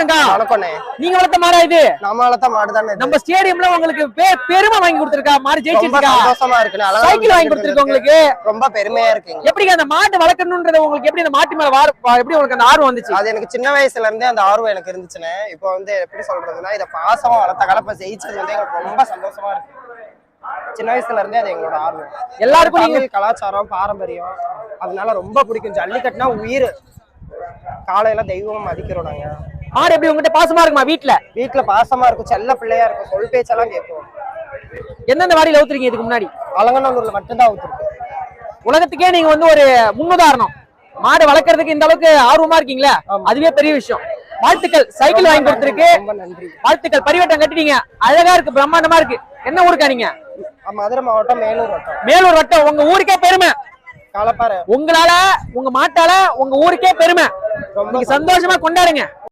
வணக்கம்க்கா. வணக்கம்ண்ணே. நீங்க வளர்த்த மாடா இது? நம்ம வளர்த்த மாடு தானே. நம்ம ஸ்டேடியம்ல உங்களுக்கு பெருமை வாங்கி கொடுத்திருக்கா, மாடு ஜெயிச்சிருக்கா. சந்தோஷமா இருக்கு. சைக்கிள் வாங்கி கொடுத்திருக்கோம் உங்களுக்கு. ரொம்ப பெருமையா இருக்கு. எப்படி அந்த மாடு வளர்க்கணும்ன்றது உங்களுக்கு எப்படி அந்த மாட்டு மேல எப்படி உங்களுக்கு அந்த ஆர்வம் வந்துச்சு? அது எனக்கு சின்ன வயசுல இருந்தே அந்த ஆர்வம் எனக்கு இருந்துச்சுன்னு. இப்போ வந்து எப்படி சொல்றதுன்னா, இத பாசமா வளர்த்த கலப்பை ஜெயிச்சது வந்து எனக்கு ரொம்ப சந்தோஷமா இருக்கு. சின்ன வயசுல இருந்தே அது எங்களோட ஆர்வம். எல்லாருக்கும் நீங்க கலாச்சாரம் பாரம்பரியம் அதனால ரொம்ப பிடிக்கும். ஜல்லிக்கட்டுனா உயிர். காலையில தெய்வம் மதிக்கிறோம் நாங்க. மாடு எப்படி உங்ககிட்ட பாசமா இருக்குமா? வீட்டுல பாசமா இருக்கும், செல்ல பிள்ளையா இருக்கும், சொல் பேச்செல்லாம் கேட்கும். எந்தெந்த வாடியில ஊத்துறீங்க இதுக்கு முன்னாடி? அலங்கநல்லூர்ல மட்டும்தான் ஊத்துருக்கு. உலகத்துக்கே நீங்க வந்து ஒரு முன்னுதாரணம். மாடு வளர்க்கறதுக்கு இந்த அளவுக்கு ஆர்வமா இருக்கீங்களா, அதுவே பெரிய விஷயம். வாழ்த்துக்கள். சைக்கிள் வாங்கி கொடுத்துருக்கு. ரொம்ப நன்றி. வாழ்த்துக்கள். பரிவட்டம் கட்டிட்டீங்க, அழகா இருக்கு, பிரம்மாண்டமா இருக்கு. என்ன ஊருக்கா நீங்க? மதுரை மாவட்டம் மேலூர் வட்டம். மேலூர் வட்டம். உங்க ஊருக்கே பெருமை. களப்பாறை. உங்களால, உங்க மாட்டால உங்க ஊருக்கே பெருமை. சந்தோஷமா கொண்டாடுங்க.